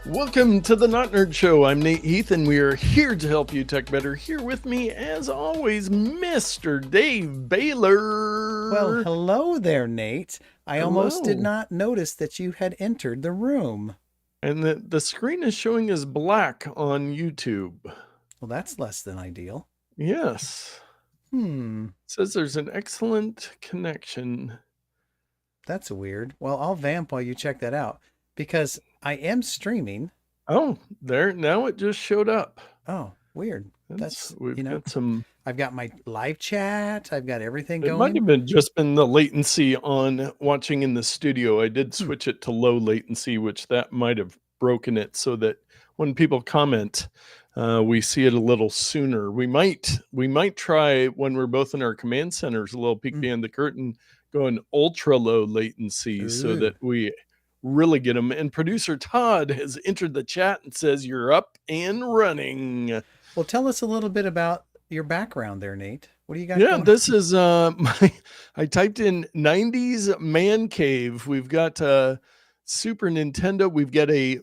Welcome to the Not Nerd Show. I'm Nate Heath, and we are here to help you tech better. Here with me, as always, Mr. Dave Baylor. Well, hello there, Nate. I almost did Hello. not notice that you had entered the room. And the screen is showing as black on YouTube. Well, that's less than ideal. Yes. Hmm, It says there's an excellent connection. that's weird. Well, I'll vamp while you check that out because I am streaming. Oh, there. Now it just showed up. Oh, weird. We've got some. I've got my live chat. I've got everything It might going. have been just been the latency on watching in the studio. I did Hmm. switch it to low latency, which that might have broken it so that when people comment, we see it a little sooner. We might try when we're both in our command centers, a little peek Mm. behind the curtain, going ultra low latency so Ooh. that we really get them. And producer Todd has entered the chat and says you're up and running. Well, tell us a little bit about your background there, Nate. What do you got Yeah, going? this is I typed in 90s man cave. We've got Super Nintendo. We've got a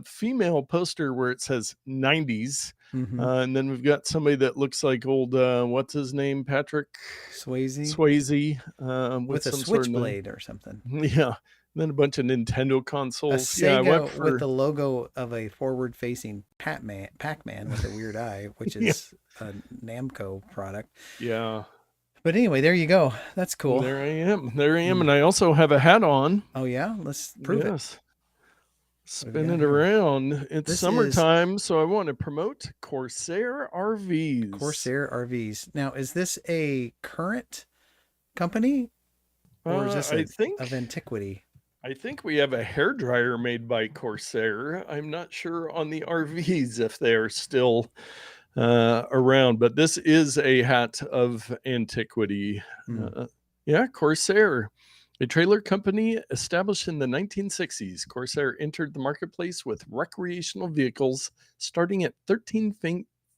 female poster where it says 90s. Mm-hmm. And then we've got somebody that looks like old what's his name? Patrick Swayze Swayze with with a some sort of switchblade or something. yeah. And then a bunch of Nintendo A consoles. Yeah, I went Sega with for the logo of a forward-facing Pac-Man with a weird eye, which yeah, is a Namco product. yeah. But anyway, there you go. That's cool. There I am. There I am. Mm. And I also have a hat on. Oh yeah, let's prove it. Yes. What do we Spin got it here? around. It's This is summertime, so I want to promote Corsair RVs. Corsair RVs. Now, is this a current company or is this I of think antiquity? I think we have a hair dryer made by Corsair. I'm not sure on the RVs if they are still around, but this is a hat of antiquity. Mm. Yeah, Corsair, a trailer company established in the 1960s. Corsair entered the marketplace with recreational vehicles starting at 13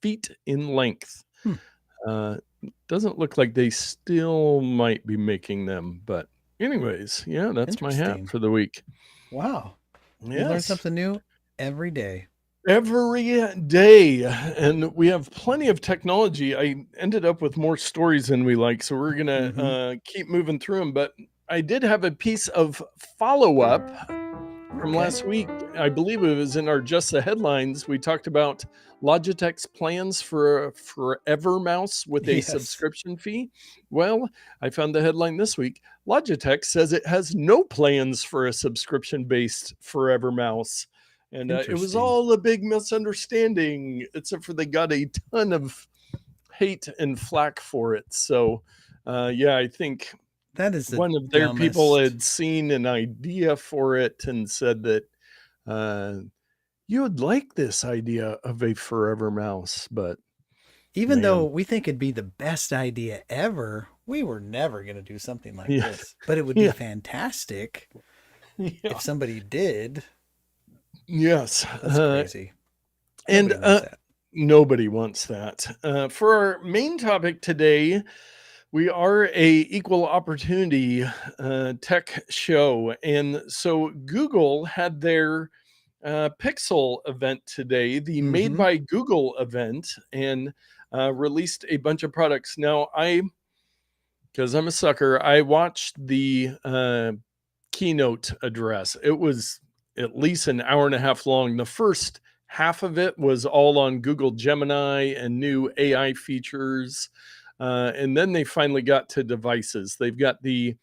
feet in length. Hmm. Doesn't look like they still might be making them, but anyways, yeah, that's my hat Interesting. for the week. Wow. You learn Yes. something new every day. Every day. And we have plenty of technology. I ended up with more stories than we like, so we're going to Mm-hmm. keep moving through them. But I did have a piece of follow up from Okay. last week. I believe it was in our Just the Headlines. We talked about Logitech's plans for a forever mouse with a Yes. subscription fee. Well, I found the headline this week. Logitech says it has no plans for a subscription based forever mouse. And it was Interesting. all a big misunderstanding, except for they got a ton of hate and flack for it. So, yeah, I think That is the one of their people dumbest. had seen an idea for it and said that uh, you would like this idea of a forever mouse, but Even though man, we think it'd be the best idea ever, we were never going to do something like yeah, this. But it would be yeah, fantastic yeah, if somebody did. yes, That's crazy. and Nobody wants that. nobody wants that. For our main topic today, we are a equal opportunity tech show, and so Google had their Pixel event today, the Made Mm-hmm. by Google event, and released a bunch of products. Now, because I'm a sucker, I watched the keynote address. It was at least an hour and a half long. The first half of it was all on Google Gemini and new AI features. And then they finally got to devices. They've got the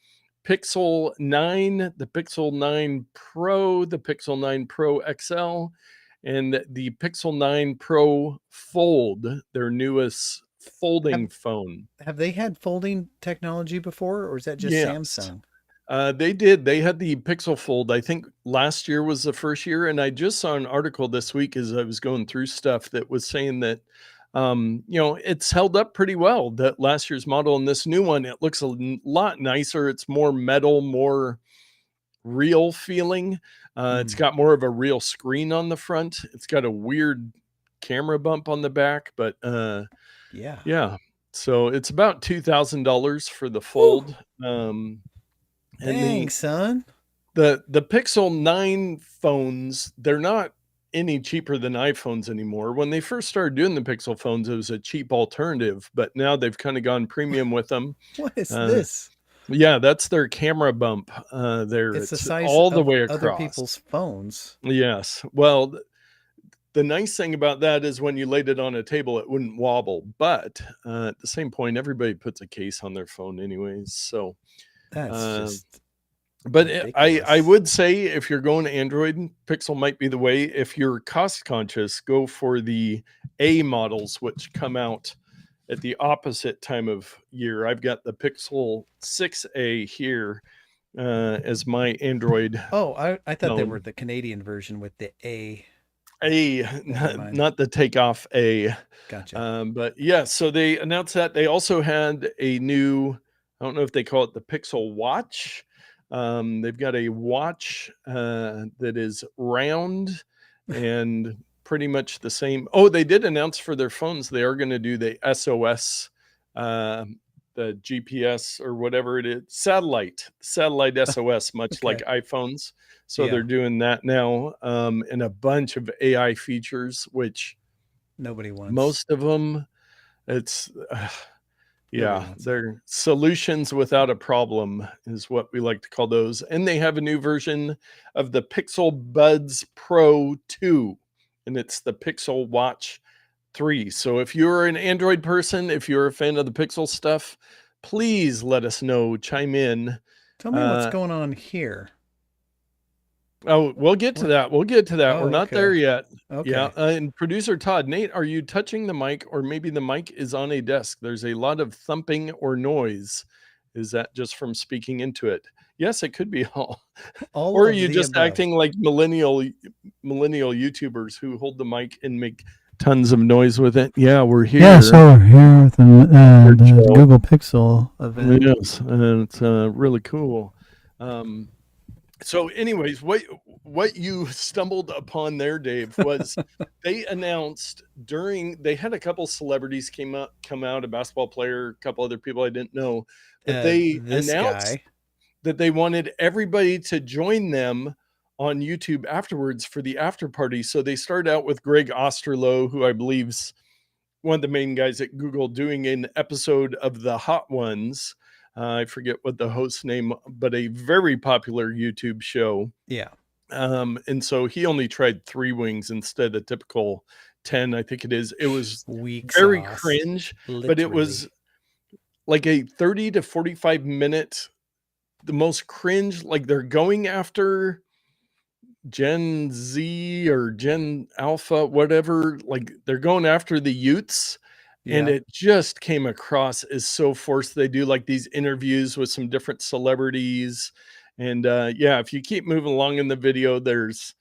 Pixel 9, the Pixel 9 Pro, the Pixel 9 Pro XL, and the Pixel 9 Pro Fold, their newest Have folding phone. have they had folding technology before, or is that just Yes. Samsung? They did. They had the Pixel Fold. I think last year was the first year, and I just saw an article this week as I was going through stuff that was saying that, it's held up pretty well. That last year's model and this new one, it looks a lot nicer. It's more metal, more real feeling. It's Mm. got more of a real screen on the front. It's got a weird camera bump on the back, but Yeah. yeah. So it's about $2,000 for the Whew. fold. And Dang, the son. The Pixel 9 phones, they're not any cheaper than iPhones anymore. When they first started doing the Pixel phones, it was a cheap alternative, but now they've kind of gone premium with them. What is Uh, this? yeah, that's their camera bump there. It's the It's size all the of way other across. people's phones. Yes. Well, the nice thing about that is when you laid it on a table, it wouldn't wobble. But at the same point, everybody puts a case on their phone anyways. So, That's uh, just but I ridiculous. would say if you're going to Android, Pixel might be the way. If you're cost conscious, go for the A models, which come out at the opposite time of year. I've got the Pixel 6A here as my Android Oh, I thought they were phone. the Canadian version with the A. A, Never mind. not the takeoff A. Gotcha. But yeah, so they announced that. They also had a new, I don't know if they call it the Pixel Watch. They've got a watch that is round and pretty much the same. Oh, they did announce for their phones they are going to do the SOS, uh, the GPS or whatever it is, satellite SOS, much like Okay. iPhones. So Yeah. they're doing that now, and a bunch of AI features, which Nobody wants. most of them, it's Nobody yeah, wants it. they're solutions without a problem is what we like to call those. And they have a new version of the Pixel Buds Pro 2, and it's the Pixel Watch 3. So if you're an Android person, if you're a fan of the Pixel stuff, please let us know, chime in. Tell me what's Uh, going on here. Oh, we'll get to What? that. We'll get to that. We're Oh, not there okay. yet. Yeah. Okay. And producer Todd, Nate, are you touching the mic or maybe the mic is on a desk? There's a lot of thumping or noise. Is that just from speaking into it? Yes, it could be all. All Or are of you the just above. acting like millennial YouTubers who hold the mic and make tons of noise with it? Yeah, we're here. Yeah, so we're here with the show. Google Pixel event. Yes, and it's really cool. So anyways, what you stumbled upon there, Dave, was they announced they had a couple celebrities come out, a basketball player, a couple other people I didn't know, but they This announced guy. that they wanted everybody to join them on YouTube afterwards for the after party. So they started out with Greg Osterloh, who I believe's one of the main guys at Google, doing an episode of the Hot Ones. I forget what the host's name, but a very popular YouTube show. Yeah. And so he only tried 3 wings instead of typical 10, I think it is. It was Weak very sauce. cringe, Literally. but it was like a 30 to 45 minute, the most cringe, like they're going after Gen Z or Gen Alpha, whatever, like they're going after the youths. And Yeah. it just came across as so forced. They do like these interviews with some different celebrities. And yeah, if you keep moving along in the video, this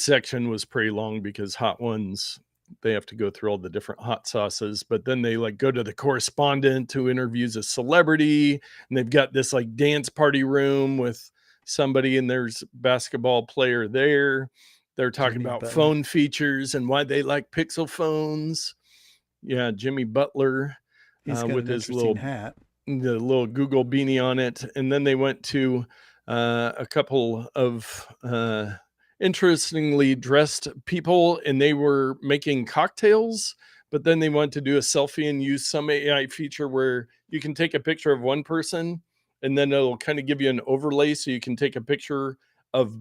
section was pretty long because Hot Ones, they have to go through all the different hot sauces, but then they like go to the correspondent who interviews a celebrity, and they've got this like dance party room with somebody, and there's basketball player there. They're talking Jimmy about Butler. phone features and why they like Pixel phones. Yeah, Jimmy Butler He's got with an his interesting hat. the little Google beanie on it. And then they went to a couple of interestingly dressed people, and they were making cocktails. But then they wanted to do a selfie and use some AI feature where you can take a picture of one person and then it'll kind of give you an overlay so you can take a picture of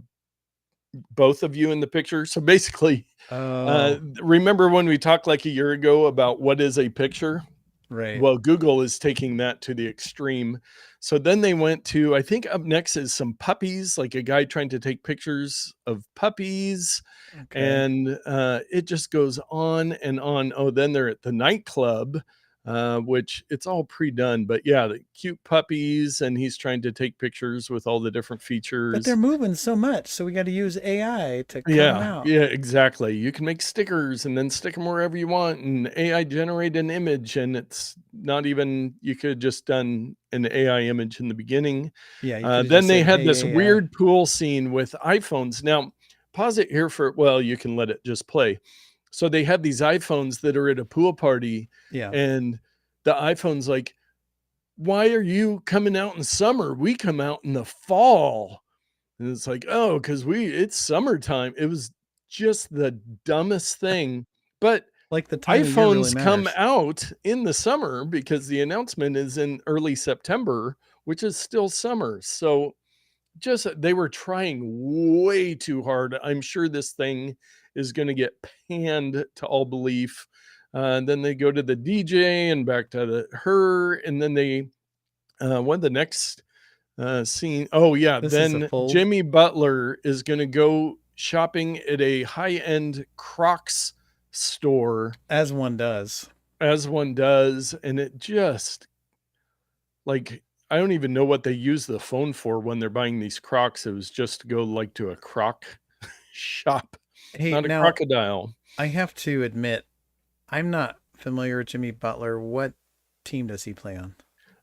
both of you in the picture. So basically, remember when we talked like a year ago about what is a picture? Right. Well, Google is taking that to the extreme. So then they went to, I think up next is some puppies, like a guy trying to take pictures of puppies. Okay. And it just goes on and on. Oh, then they're at the nightclub, which it's all pre-done. But yeah, the cute puppies, and he's trying to take pictures with all the different features. But they're moving so much, so we got to use AI to cut them Yeah, out. yeah, exactly. You can make stickers and then stick them wherever you want, and AI generate an image, and it's not even, you could have just done an AI image in the beginning. Yeah. You could have Then just they said, had "Hey, this AI." weird pool scene with iPhones. Now, pause it here for, well, you can let it just play. So they have these iPhones that are at a pool party, Yeah. and the iPhone's like, why are you coming out in summer? We come out in the fall. And it's like, oh, because it's summertime. It was just the dumbest thing. But Like the time of year really iPhones come matters. out in the summer because the announcement is in early September, which is still summer. So just they were trying way too hard. I'm sure this thing is going to get panned to all belief. And then they go to the DJ and back to her, and then they the next scene. Oh yeah, This is a then fold. Jimmy Butler is going to go shopping at a high-end Crocs store, As one does. as one does, and it just like I don't even know what they use the phone for when they're buying these Crocs. It was just to go like to a Croc shop, Hey, not a now crocodile. I have to admit, I'm not familiar with Jimmy Butler. What team does he play on?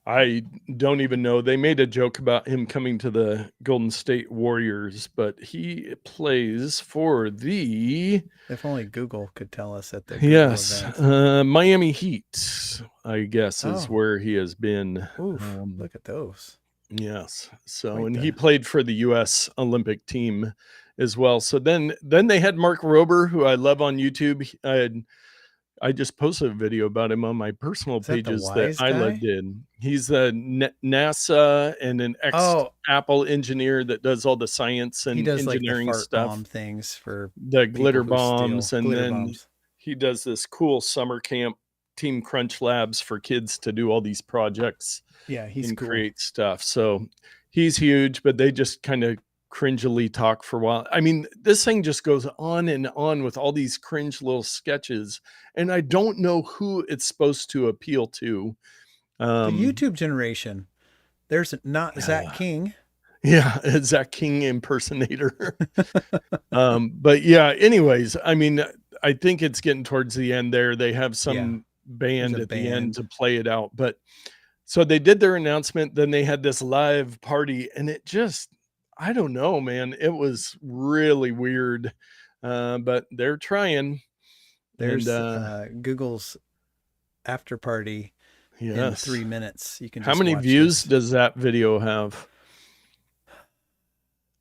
I don't even know. They made a joke about him coming to the Golden State Warriors, but he plays for the If only Google could tell us at the Google event. Miami Heat, I guess, is Oh. where he has been. Oof, look at those. Yes. So, Quite and the- he played for the U.S. Olympic team as well. So then they had Mark Rober, who I love on YouTube. I just posted a video about him on my personal Is that the pages that wise Isla guy? did. He's a NASA and an Oh, ex-Apple engineer that does all the science he and does like the engineering fart stuff, bomb things for the glitter people who steal bombs, and glitter then bombs. he does this cool summer camp, Team Crunch Labs, for kids to do all these projects Yeah, he's and cool. create stuff. So he's huge, but they just kind of cringily talk for a while. I mean, this thing just goes on and on with all these cringe little sketches, and I don't know who it's supposed to appeal to. The YouTube generation. There's not Zach Yeah. King. Yeah, Zach King impersonator. But yeah, anyways, I mean, I think it's getting towards the end there. They have some band There's a at the end band. to play it out. But so they did their announcement, then they had this live party, and it just, I don't know, man. It was really weird. But they're trying. There's And Google's after party in yes. 3 minutes. You can How just many watch views this. does that video have?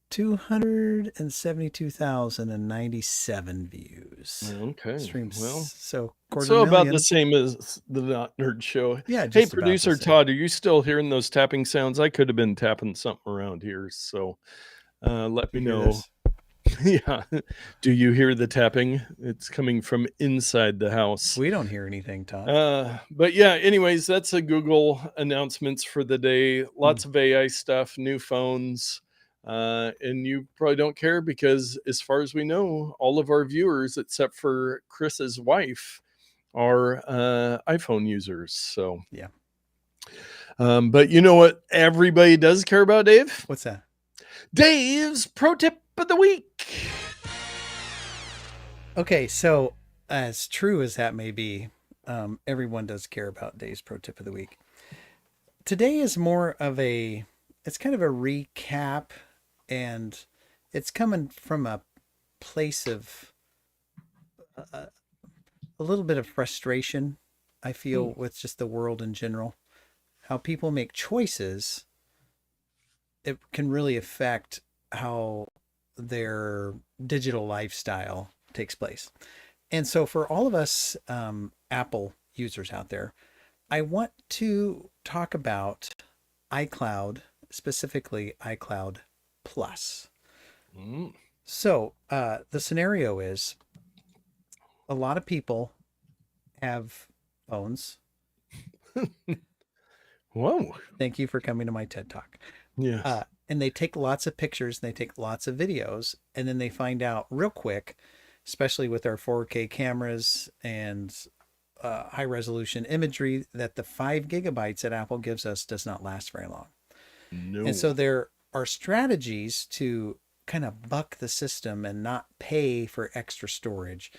272,097 views. Okay. Streams. Well, so quarter so about the million. same as the Not Nerd Show. Yeah, Hey, just about the producer same. Todd, are you still hearing those tapping sounds? I could have been tapping something around here. So let me You hear know. this? Yeah. Do you hear the tapping? It's coming from inside the house. We don't hear anything, Todd. But yeah, anyways, that's a Google announcements for the day. Lots of AI stuff, new phones. And you probably don't care because, as far as we know, all of our viewers, except for Chris's wife, are iPhone users. So Yeah. But you know what everybody does care about, Dave? What's that? Dave's pro tip of the week. Okay, so as true as that may be, everyone does care about Dave's pro tip of the week. Today is more of it's kind of a recap, and it's coming from a place of a little bit of frustration, I feel, with just the world in general. How people make choices, it can really affect how their digital lifestyle takes place. And so for all of us Apple users out there, I want to talk about iCloud, specifically iCloud Plus. So the scenario is a lot of people have phones. Whoa. Thank you for coming to my TED Talk. Yes. And they take lots of pictures and they take lots of videos, and then they find out real quick, especially with our 4K cameras and high resolution imagery, that the 5 gigabytes that Apple gives us does not last very long. No. And so there are strategies to kind of buck the system and not pay for extra storage.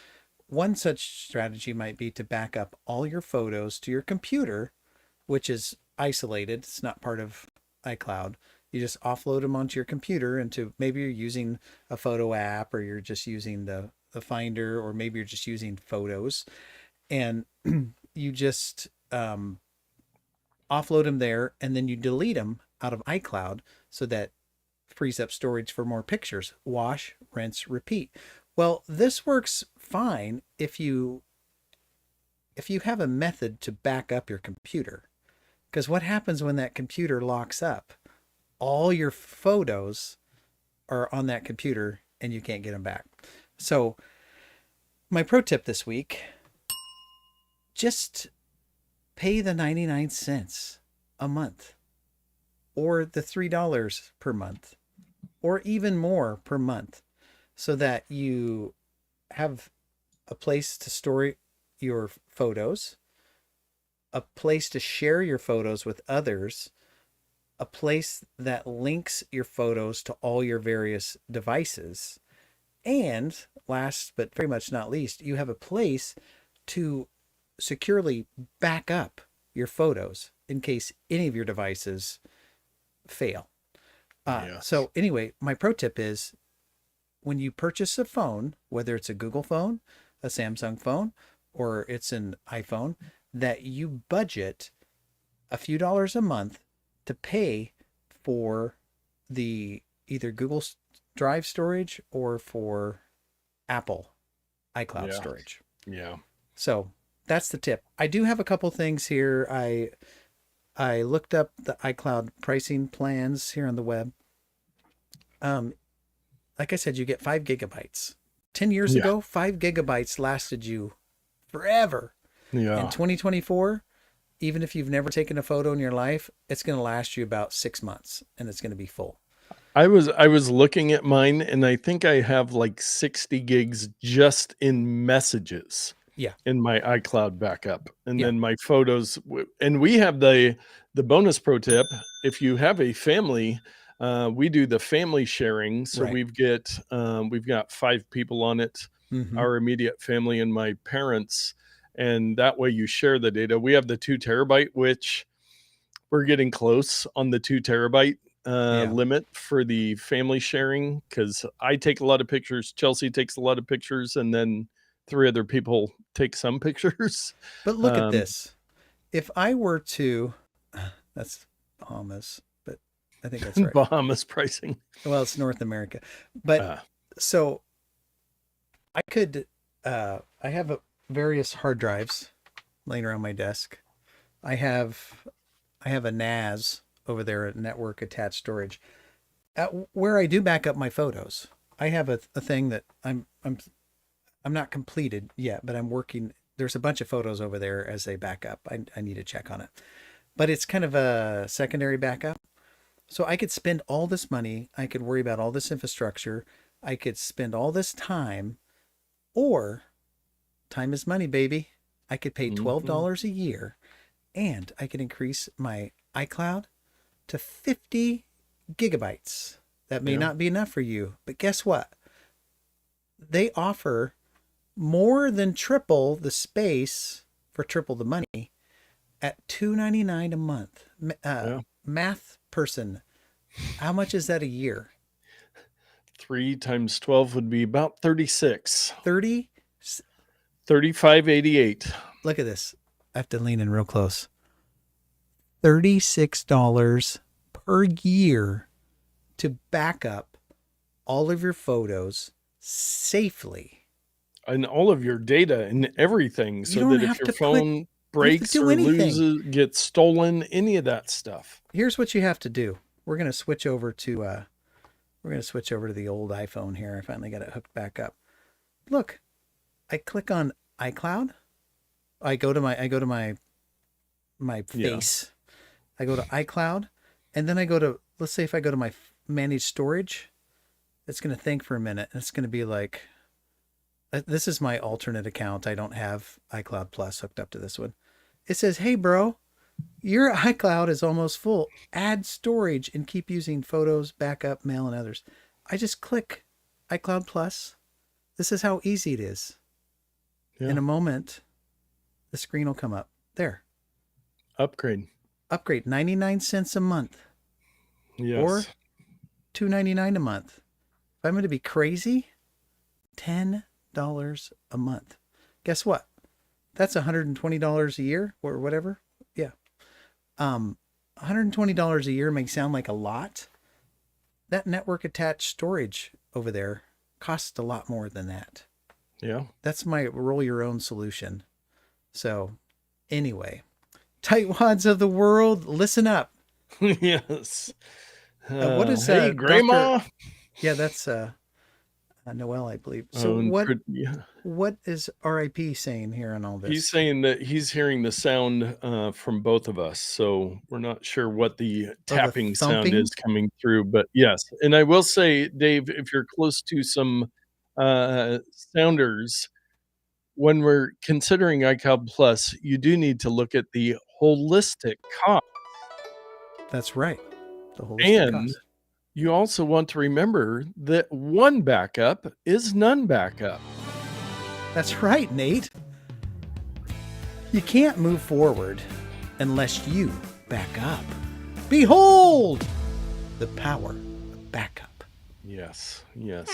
One such strategy might be to back up all your photos to your computer, which is isolated. It's not part of iCloud. You just offload them onto your computer, into maybe you're using a photo app, or you're just using the Finder, or maybe you're just using Photos, and you just offload them there, and then you delete them out of iCloud so that frees up storage for more pictures. Wash, rinse, repeat. Well, this works fine if you have a method to back up your computer. Because what happens when that computer locks up? All your photos are on that computer and you can't get them back. So my pro tip this week, just pay the 99 cents a month or the $3 per month or even more per month so that you have a place to store your photos, a place to share your photos with others, a place that links your photos to all your various devices. And last but very much not least, you have a place to securely back up your photos in case any of your devices fail. Yes. So anyway, my pro tip is when you purchase a phone, whether it's a Google phone, a Samsung phone, or it's an iPhone, that you budget a few dollars a month to pay for the either Google Drive storage or for Apple iCloud storage. Yeah. So that's the tip. I do have a couple things here. I looked up the iCloud pricing plans here on the web. Like I said, you get 5 gigabytes. 10 years ago, 5 gigabytes lasted you forever. Yeah. In 2024, even if you've never taken a photo in your life, it's going to last you about 6 months and it's going to be full. I was looking at mine and I think I have like 60 gigs just in messages. Yeah. In my iCloud backup. And then my photos, and we have the bonus pro tip. If you have a family, we do the family sharing. So we've got 5 people on it, our immediate family and my parents. And that way you share the data. We have the 2 terabyte, which we're getting close on the 2 terabyte limit for the family sharing. Cause I take a lot of pictures. Chelsea takes a lot of pictures, and then 3 other people take some pictures. But look at this. If I were to, that's Bahamas, but I think that's right. Bahamas pricing. Well, it's North America. But so I could, I have various hard drives laying around my desk. I have a NAS over there, a network attached storage, where I do back up my photos. I have a thing that I'm not completed yet, but I'm working. There's a bunch of photos over there as they back up. I need to check on it, but it's kind of a secondary backup. So I could spend all this money. I could worry about all this infrastructure. I could spend all this time, or time is money, baby. I could pay $12 a year and I could increase my iCloud to 50 gigabytes. That may not be enough for you, but guess what? They offer more than triple the space for triple the money at $2.99 a month. Math person, how much is that a year? 3 times 12 would be about 36. 30? 35.88. Look at this. I have to lean in real close. $36 per year to back up all of your photos safely. And all of your data and everything, so that if your phone breaks or loses, gets stolen, any of that stuff. Here's what you have to do. We're going to switch over to the old iPhone here. I finally got it hooked back up. Look, I click on iCloud. I go to my face. I go to iCloud, and then I go to, let's say if I go to my managed storage, it's going to think for a minute, and it's going to be like, this is my alternate account. I don't have iCloud Plus hooked up to this one. It says, hey, bro, your iCloud is almost full. Add storage and keep using photos, backup, mail, and others. I just click iCloud Plus. This is how easy it is. Yeah. In a moment, the screen will come up. There. Upgrade 99 cents a month. Yes. Or $2.99 a month. If I'm going to be crazy, $10 a month. Guess what? That's $120 a year or whatever. Yeah. $120 a year may sound like a lot, that network attached storage over there costs a lot more than that. Yeah. That's my roll your own solution. So anyway, tightwads of the world, listen up. Yes. What is hey, Grandma? Yeah, that's Noel, I believe. So Yeah. what is RIP saying here on all this? He's saying that he's hearing the sound from both of us, so we're not sure what the tapping sound is coming through, but yes. And I will say, Dave, if you're close to some sounders, when we're considering iCloud Plus, you do need to look at the holistic cost. That's right. The holistic cost. You also want to remember that one backup is none backup. That's right, Nate. You can't move forward unless you back up. Behold the power of backup. Yes, yes.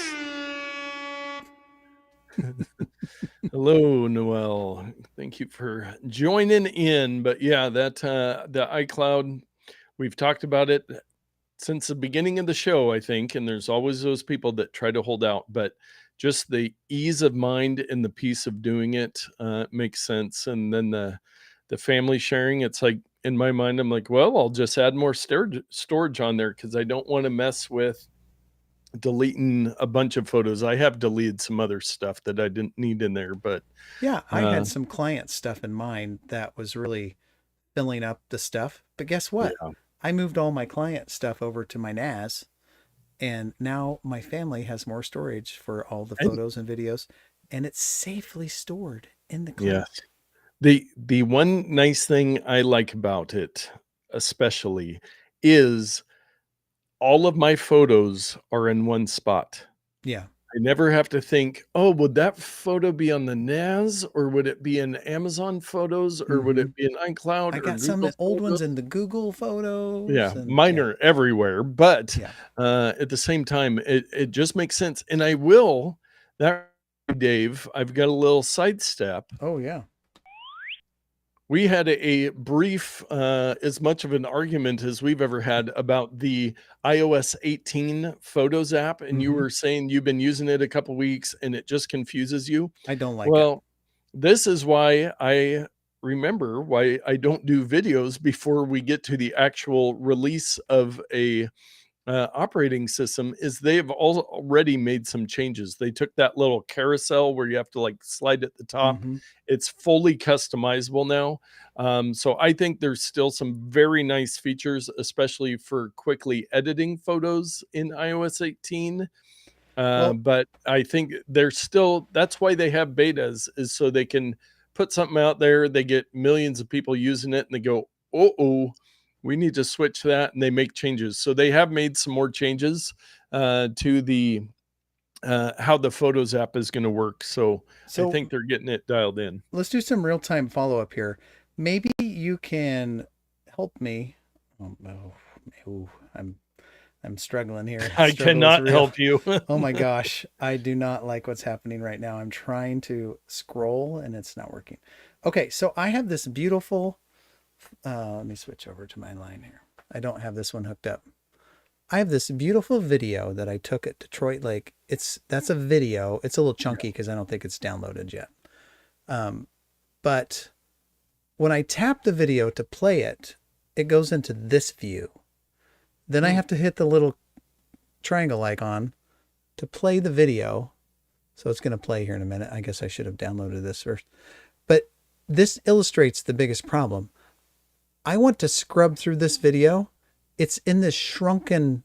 Hello, Noel. Thank you for joining in. But yeah, that the iCloud, we've talked about it since the beginning of the show, I think, and there's always those people that try to hold out, but just the ease of mind and the peace of doing it makes sense. And then the family sharing, it's like, in my mind, I'm like, well, I'll just add more storage on there because I don't want to mess with deleting a bunch of photos. I have deleted some other stuff that I didn't need in there, but yeah, I had some client stuff in mind that was really filling up the stuff. But guess what? Yeah. I moved all my client stuff over to my NAS, and now my family has more storage for all the photos and videos, and it's safely stored in the cloud. Yes. The one nice thing I like about it, especially, is all of my photos are in one spot. Yeah. I never have to think, oh, would that photo be on the NAS, or would it be in Amazon Photos, or would it be in iCloud? I got some old ones in the Google Photos. Yeah, mine are everywhere, but at the same time, it just makes sense. And I will, that Dave, I've got a little sidestep. Oh, yeah. We had a brief, as much of an argument as we've ever had about the iOS 18 Photos app, and you were saying you've been using it a couple weeks and it just confuses you. I don't like it. Well, this is why I remember why I don't do videos before we get to the actual release of a operating system, is they've already made some changes. They took that little carousel where you have to like slide at the top. It's fully customizable now. So I think there's still some very nice features, especially for quickly editing photos in iOS 18. But I think there's still, that's why they have betas, is so they can put something out there, they get millions of people using it, and they go, we need to switch that, and they make changes. So they have made some more changes to the how the Photos app is going to work. So I think they're getting it dialed in. Let's do some real-time follow-up here. Maybe you can help me. I'm struggling here. I cannot help you. Oh my gosh. I do not like what's happening right now. I'm trying to scroll and it's not working. Okay, so I have this beautiful, let me switch over to my line here. I don't have this one hooked up. I have this beautiful video that I took at Detroit Lake. That's a video. It's a little chunky because I don't think it's downloaded yet. But when I tap the video to play it, it goes into this view. Then I have to hit the little triangle icon to play the video. So it's going to play here in a minute. I guess I should have downloaded this first. But this illustrates the biggest problem. I want to scrub through this video. It's in this shrunken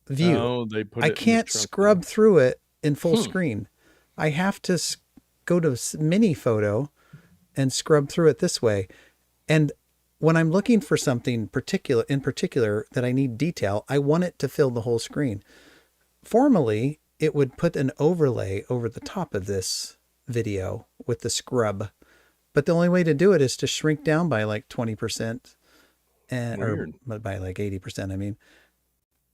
view. Oh, they put it I can't scrub through it in full screen. I have to go to mini photo and scrub through it this way. And when I'm looking for something in particular that I need detail, I want it to fill the whole screen. Formally, it would put an overlay over the top of this video with the scrub. But the only way to do it is to shrink down by like 20%, or by like 80%, I mean.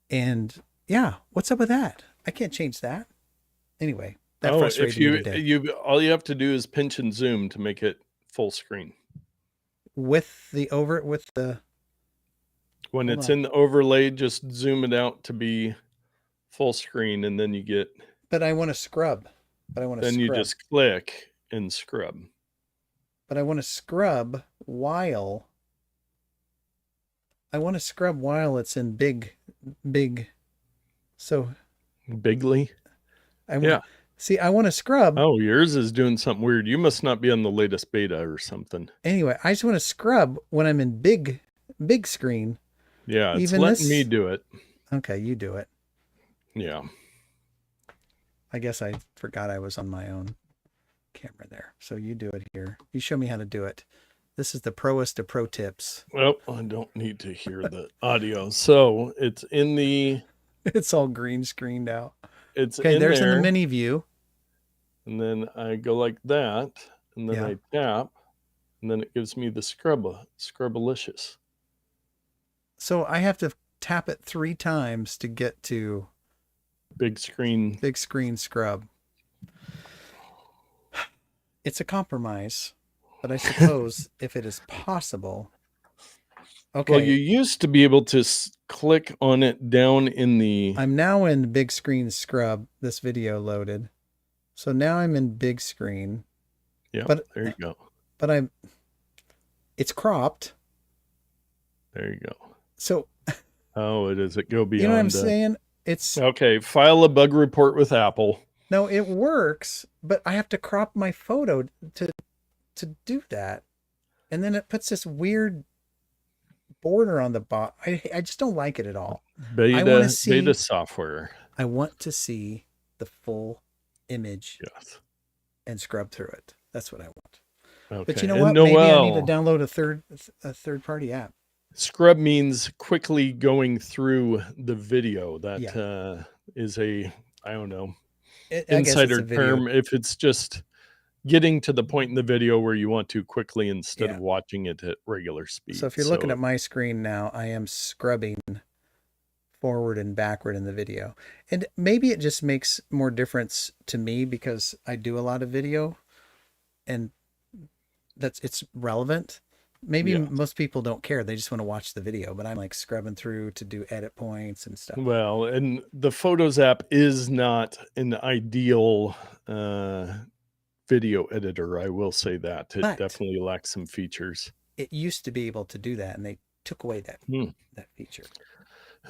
And yeah, what's up with that? I can't change that. Anyway, that frustrates me today. All you have to do is pinch and zoom to make it full screen. With the When Hold it's on. in the overlay, just zoom it out to be full screen, and then you get. But I want to scrub. Then you just click and scrub. But I want to scrub while. I want to scrub while it's in big. So. Bigly. Yeah. See, I want to scrub. Oh, yours is doing something weird. You must not be on the latest beta or something. Anyway, I just want to scrub when I'm in big screen. Yeah, it's letting me do it. Okay, you do it. Yeah. I guess I forgot I was on my own camera there. So you do it here. You show me how to do it. This is the proest of pro tips. Well, I don't need to hear the audio. So it's in the... It's all green screened out. It's okay, there's there. in the mini view. And then I go like that. And then I tap. And then it gives me the scrubalicious. So I have to tap it 3 times to get to... Big screen scrub. It's a compromise, but I suppose if it is possible. Okay. Well, you used to be able to click on it down in the... I'm now in big screen scrub. This video loaded. So now I'm in big screen. Yeah, there you go. But it's cropped. There you go. So... Oh, it is. It go beyond... You know what I'm saying? It's okay. File a bug report with Apple. No, it works, but I have to crop my photo to do that, and then it puts this weird border on the bottom. I just don't like it at all. Beta software. I want to see the full image. Yes. And scrub through it. That's what I want. Okay. But you know what? Maybe I need to download a third party app. Scrub means quickly going through the video. That is a, I don't know, insider term. If it's just getting to the point in the video where you want to quickly instead of watching it at regular speed. So if you're looking at my screen now, I am scrubbing forward and backward in the video. And maybe it just makes more difference to me because I do a lot of video and it's relevant. Maybe most people don't care. They just want to watch the video, but I'm like scrubbing through to do edit points and stuff. Well, and the Photos app is not an ideal video editor. I will say that. It definitely lacks some features. It used to be able to do that, and they took away that feature.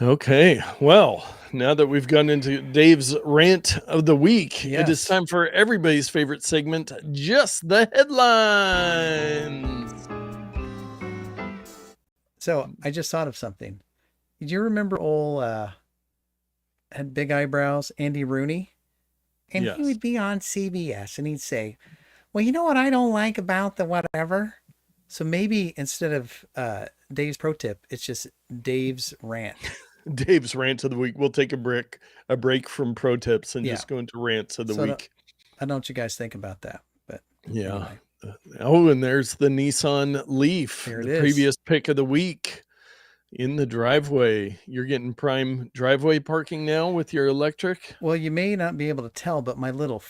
Okay. Well, now that we've gone into Dave's rant of the week, it is time for everybody's favorite segment, Just the Headlines. So I just thought of something. Did you remember old had big eyebrows, Andy Rooney? And he would be on CBS and he'd say, well, you know what I don't like about the whatever? So maybe instead of Dave's pro tip, it's just Dave's rant. Dave's rant of the week. We'll take a break from pro tips and just go into rants of the week. I don't know what you guys think about that, but anyway. Oh, and there's the Nissan Leaf, the previous pick of the week in the driveway. You're getting prime driveway parking now with your electric. Well, you may not be able to tell, but my little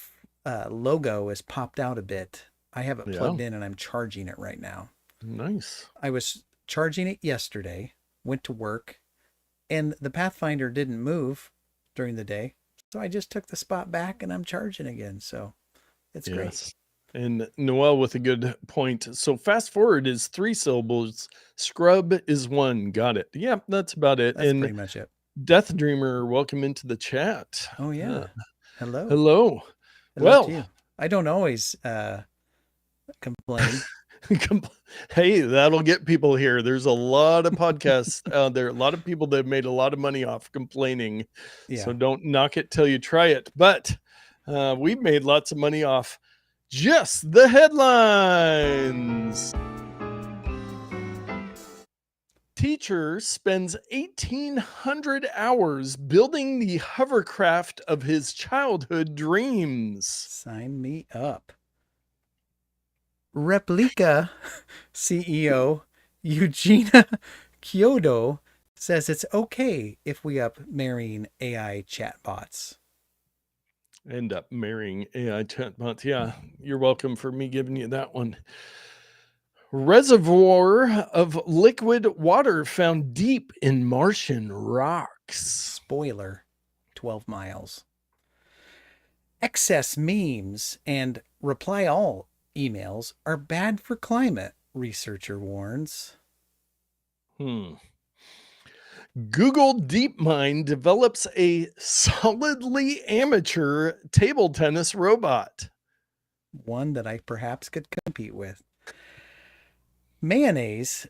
logo is popped out a bit. I have it plugged in and I'm charging it right now. Nice. I was charging it yesterday, went to work, and the Pathfinder didn't move during the day. So I just took the spot back and I'm charging again. So it's great. And Noel with a good point. So fast forward is 3 syllables. Scrub is 1. Got it. Yeah, that's about it. That's pretty much it. Death Dreamer, welcome into the chat. Oh, yeah. Hello. Hello. Well, I don't always complain. Hey, that'll get people here. There's a lot of podcasts out there. A lot of people that have made a lot of money off complaining. Yeah. So don't knock it till you try it. But we've made lots of money off just the headlines. Teacher spends 1,800 hours building the hovercraft of his childhood dreams. Sign me up. Replika CEO Eugenia Kuyda says it's okay if we up marrying AI chatbots. End up marrying AI chatbots. Yeah, you're welcome for me giving you that one. Reservoir of liquid water found deep in Martian rocks. Spoiler, 12 miles. Excess memes and reply all emails are bad for climate, researcher warns. Google DeepMind develops a solidly amateur table tennis robot. One that I perhaps could compete with. Mayonnaise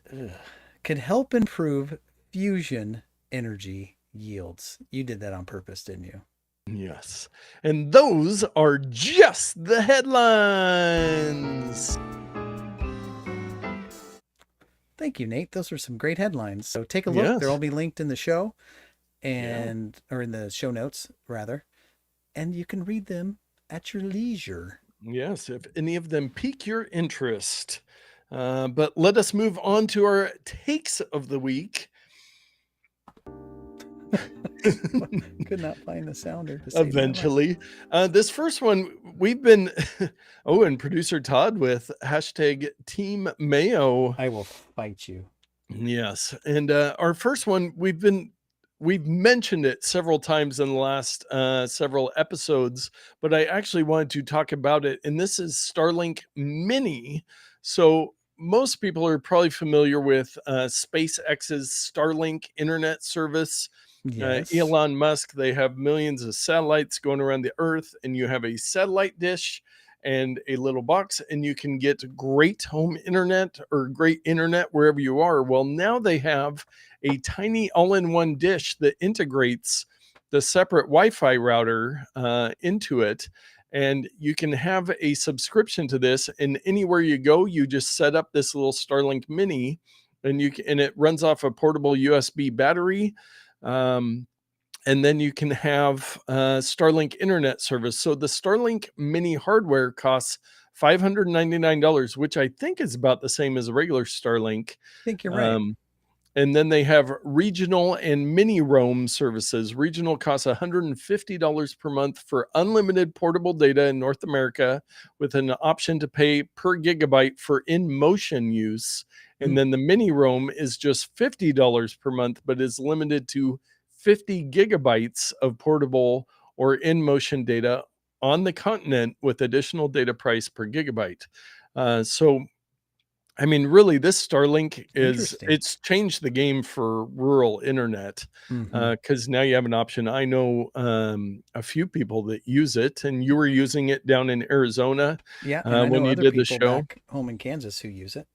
could help improve fusion energy yields. You did that on purpose, didn't you? Yes. And those are just the headlines. Thank you, Nate. Those were some great headlines. So take a look. Yes. They'll all be linked in the show or in the show notes, rather. And you can read them at your leisure. Yes, if any of them pique your interest. But let us move on to our takes of the week. Could not find the sounder to save Eventually. This first one, we've been, and producer Todd with hashtag Team Mayo. I will fight you. Yes. And our first one, we've mentioned it several times in the last several episodes, but I actually wanted to talk about it. And this is Starlink Mini. So most people are probably familiar with SpaceX's Starlink internet service. Yes. Elon Musk, they have millions of satellites going around the earth, and you have a satellite dish and a little box, and you can get great home internet or great internet wherever you are. Well, now they have a tiny all-in-one dish that integrates the separate Wi-Fi router into it, and you can have a subscription to this, and anywhere you go, you just set up this little Starlink Mini, and it runs off a portable USB battery. And then you can have Starlink internet service. So the Starlink Mini hardware costs $599, which I think is about the same as a regular Starlink. I think you're right. And then they have regional and mini roam services. Regional costs $150 per month for unlimited portable data in North America, with an option to pay per gigabyte for in-motion use. And then the mini roam is just $50 per month, but is limited to 50 gigabytes of portable or in-motion data on the continent, with additional data price per gigabyte. So, I mean, really, this Starlink it's changed the game for rural internet, because now you have an option. I know a few people that use it, and you were using it down in Arizona. Yeah, and I know when you other did the people show back home in Kansas who use it.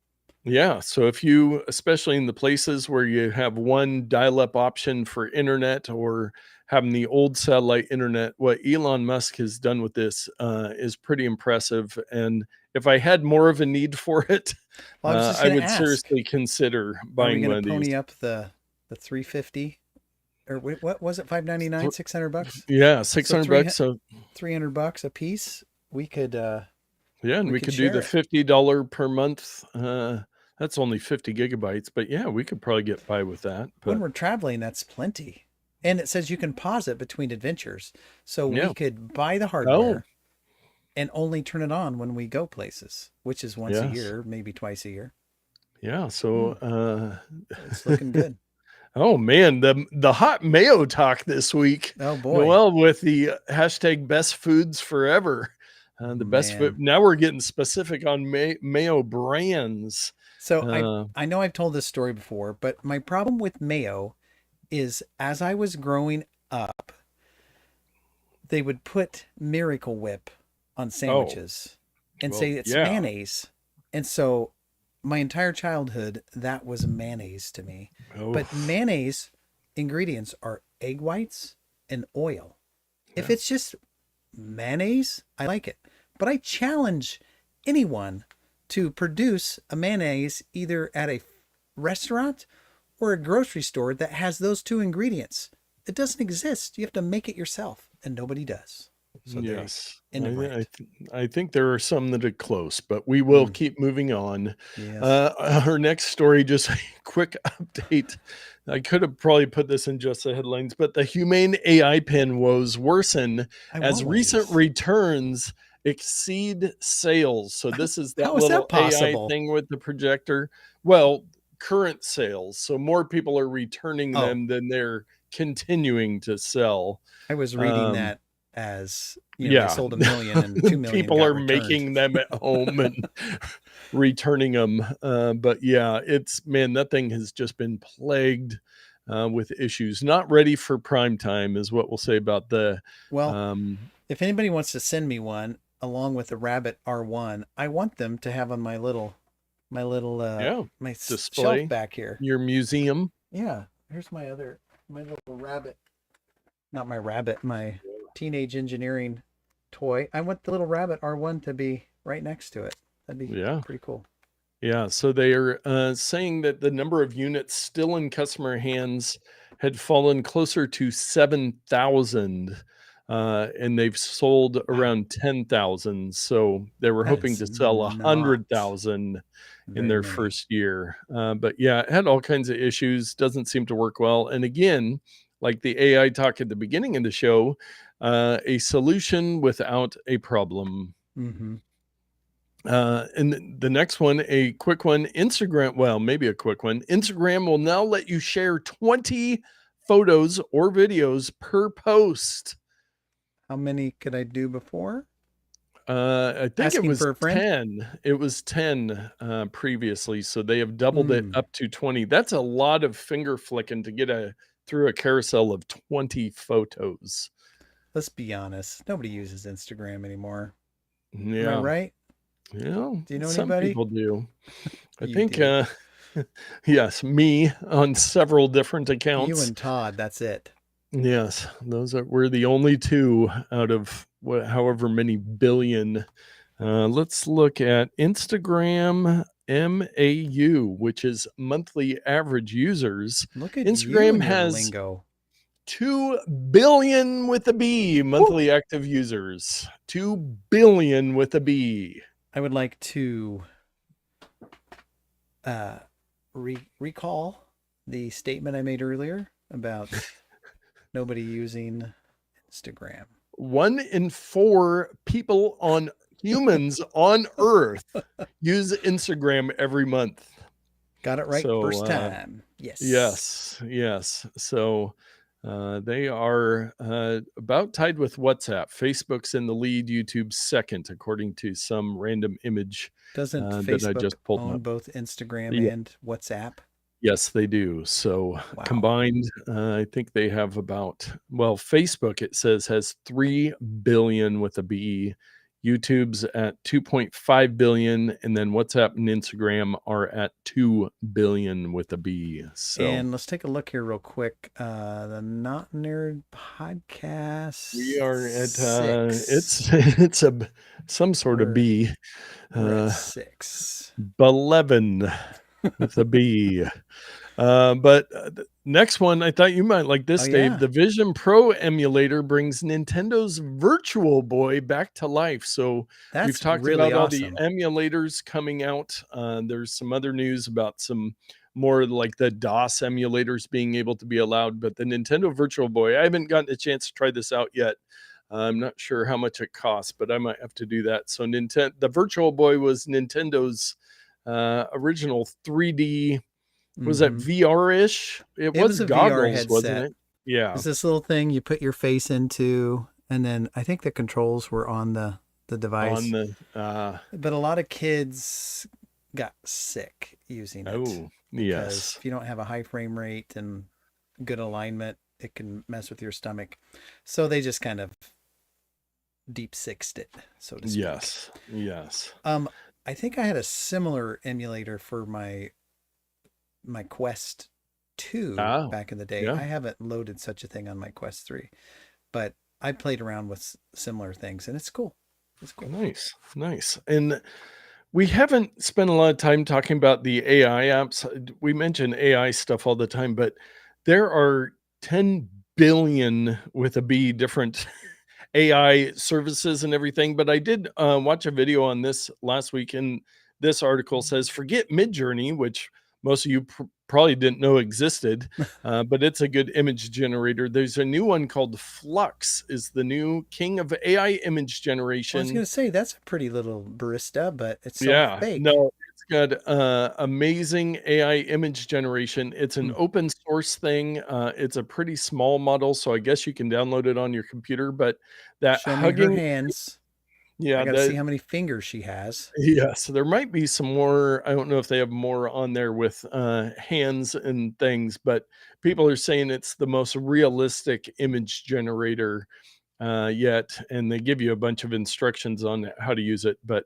Yeah. So if you, especially in the places where you have one dial-up option for internet, or having the old satellite internet, what Elon Musk has done with this is pretty impressive. And if I had more of a need for it, I would seriously consider buying one of these. Are we going to pony up the 350? Or what was it? $599, $600? Yeah, $600. So $300 a piece. We could and we could do the $50 per month. That's only 50 gigabytes, but yeah, we could probably get by with that. But when we're traveling, that's plenty. And it says you can pause it between adventures. So we could buy the hardware and only turn it on when we go places, which is once a year, maybe twice a year. Yeah. So it's looking good. Oh man, the hot mayo talk this week. Oh boy. Well, with the hashtag best foods forever. The best food. Now we're getting specific on mayo brands. So I know I've told this story before, but my problem with mayo is, as I was growing up, they would put Miracle Whip on sandwiches and say it's mayonnaise. And so my entire childhood, that was mayonnaise to me. But mayonnaise ingredients are egg whites and oil. If it's just mayonnaise, I like it. But I challenge anyone to produce a mayonnaise either at a restaurant or a grocery store that has those two ingredients. It doesn't exist. You have to make it yourself, and nobody does. So yes, I think there are some that are close, but we will keep moving on. Yes. Our next story, just a quick update. I could have probably put this in just the headlines, but the Humane AI Pin woes worsen as recent returns exceed sales. So this is that How is that little AI possible? thing with the projector. Well, current sales. So more people are returning Oh. them than they're continuing to sell. I was reading that as, you know, Yeah. they sold 1 million and 2 million People got are returned. making them at home and returning them. But yeah, man, that thing has just been plagued with issues. Not ready for prime time is what we'll say about the. Well, if anybody wants to send me one along with the Rabbit R1, I want them to have on my little my display shelf back here. Your museum. Yeah, here's my little rabbit. Not my rabbit, my teenage engineering toy. I want the little Rabbit R1 to be right next to it. That'd be pretty cool. Yeah, so they are saying that the number of units still in customer hands had fallen closer to 7,000, and they've sold around 10,000. So they were hoping to sell 100,000 in their first year. But yeah, it had all kinds of issues. Doesn't seem to work well. And again, like the AI talk at the beginning of the show, a solution without a problem. Mm-hmm. And the next one, a quick one, Instagram. Well, maybe a quick one. Instagram will now let you share 20 photos or videos per post. How many could I do before? I think it was 10. It was 10 previously. So they have doubled it up to 20. That's a lot of finger flicking to get through a carousel of 20 photos. Let's be honest. Nobody uses Instagram anymore. Yeah. Am I right? Yeah. Do you know some anybody? People do. I think, yes, me on several different accounts. You and Todd, that's it. Yes, we're the only two out of however many billion. Let's look at Instagram MAU, which is monthly average users. Look at Instagram you has lingo. 2 billion with a B monthly active users. 2 billion with a B. I would like to recall the statement I made earlier about nobody using Instagram. 1 in 4 humans on Earth use Instagram every month. Got it right first time. Yes. So they are about tied with WhatsApp. Facebook's in the lead, YouTube's second, according to some random image. Doesn't Facebook that I just pulled own up. both Instagram and WhatsApp? Yes, they do. So combined, I think they have Facebook, it says, has 3 billion with a B. YouTube's at 2.5 billion, and then WhatsApp and Instagram are at 2 billion with a B. So, and let's take a look here real quick. The Not Nerd podcast. We are at it's some sort of B. We're at 6. 11 with a B. But the next one, I thought you might like this, Dave. The Vision Pro emulator brings Nintendo's Virtual Boy back to life. So we've talked really about awesome. all the emulators coming out. There's some other news about some more like the DOS emulators being able to be allowed. But the Nintendo Virtual Boy, I haven't gotten a chance to try this out yet. I'm not sure how much it costs, but I might have to do that. So the Virtual Boy was Nintendo's original 3D. Was that VR-ish? It was a goggles, VR headset, wasn't it? Yeah. It's this little thing you put your face into, and then I think the controls were on the device. But a lot of kids got sick using it. Oh, yes. If you don't have a high frame rate and good alignment, it can mess with your stomach. So they just kind of deep sixed it, so to speak. Yes. I think I had a similar emulator for my Quest 2 back in the day. I haven't loaded such a thing on my Quest 3, but I played around with similar things, and it's cool. Nice. And we haven't spent a lot of time talking about the AI apps. We mention AI stuff all the time, but there are 10 billion with a B different AI services and everything. But I did watch a video on this last week, and this article says, forget Midjourney, which most of you probably didn't know existed, but it's a good image generator. There's a new one called Flux, is the new king of AI image I was generation. going to say that's a pretty little barista, but it's so Yeah, fake. no, it's got amazing AI image generation. It's an Hmm. open source thing. It's a pretty small model, so I guess you can download it on your computer. But that Show me her hugging, hands. I yeah, got to see that how many fingers she has. yeah. So there might be some more. I don't know if they have more on there with hands and things, but people are saying it's the most realistic image generator yet, and they give you a bunch of instructions on how to use it. But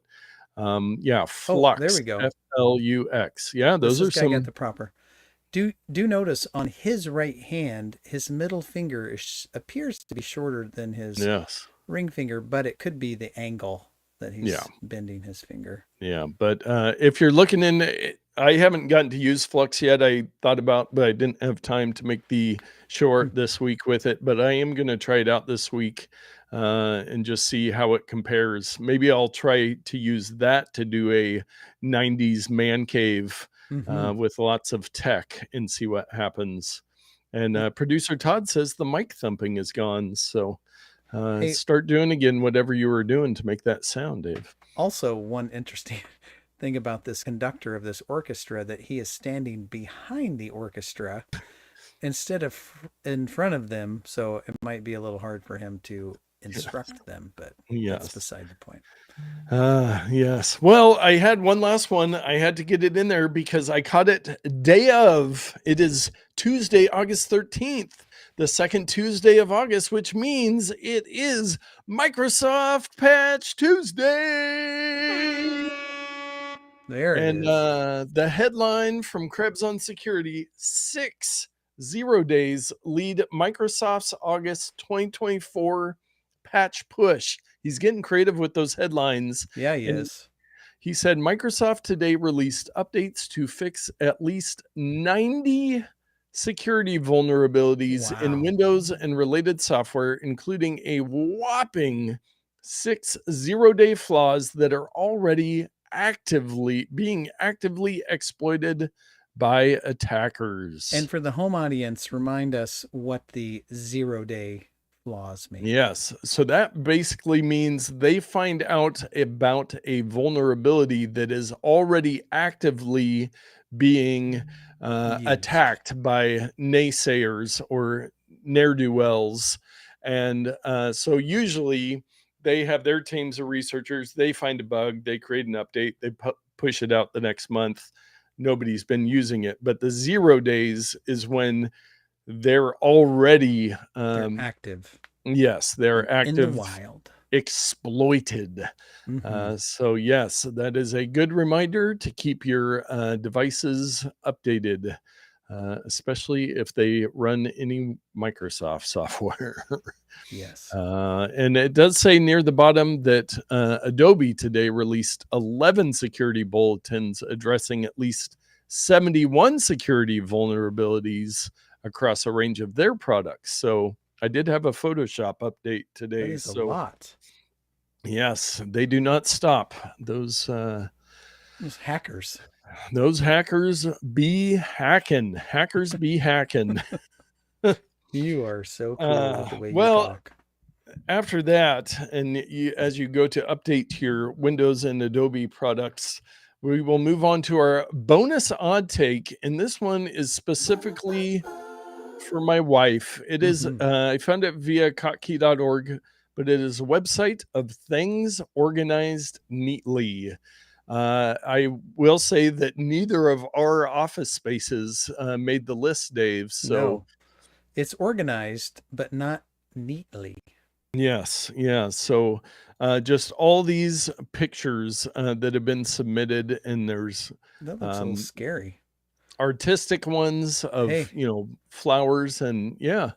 yeah, Oh, there Flux, we go. Flux. Yeah, This those has are got to get some. the proper. Do notice on his right hand, his middle finger appears to be shorter than his Yes. ring finger, but it could be the angle that Yeah. he's bending his finger. Yeah. But if you're looking in, I haven't gotten to use Flux yet. I thought about, but I didn't have time to make the short this week with it. But I am going to try it out this week and just see how it compares. Maybe I'll try to use that to do a 90s man cave Mm-hmm. with lots of tech and see what happens. And producer Todd says the mic thumping is gone. So Hey, start doing again whatever you were doing to make that sound, Dave. also one interesting thing about this conductor of this orchestra that he is standing behind the orchestra instead of in front of them, so it might be a little hard for him to instruct them, but that's Yes. beside the point. Yes. Well, I had one last one. I had to get it in there because I caught it day of. It is Tuesday, August 13th, the second Tuesday of August, which means it is Microsoft Patch Tuesday. There it And is. the headline from Krebs on Security, 6 0 days lead Microsoft's August 2024 patch push. He's getting creative with those headlines. Yeah, he And is. he said Microsoft today released updates to fix at least 90 security vulnerabilities in Wow. Windows and related software, including a whopping 6 0 day flaws that are already actively exploited by attackers. And for the home audience, remind us what the 0 day flaws mean. Yes. So that basically means they find out about a vulnerability that is already actively being Used. attacked by naysayers or ne'er do wells. And so usually they have their teams of researchers, they find a bug, they create an update, they push it out the next month. Nobody's been using it. But the 0 days is when they're already They're active. yes, they're In the active, wild. exploited. Mm-hmm. So yes, that is a good reminder to keep your devices updated, especially if they run any Microsoft software. Yes. And it does say near the bottom that Adobe today released 11 security bulletins addressing at least 71 security vulnerabilities across a range of their products. So I did have a Photoshop update That today. is a So lot. yes, they do not stop. Those Hackers. hackers be hacking. Hackers be hacking. You are so cool with the way you Well, talk. after that, and as you go to update to your Windows and Adobe products, we will move on to our bonus odd take. And this one is specifically for my wife. It is, Mm-hmm. I found it via kotkey.org, but it is a website of things organized neatly. I will say that neither of our office spaces made the list, Dave. So, No, it's organized, but not neatly. yes, yeah. So, just all these pictures that have been submitted, and there's That looks a little um, scary. artistic ones of, Hey, flowers, and yeah.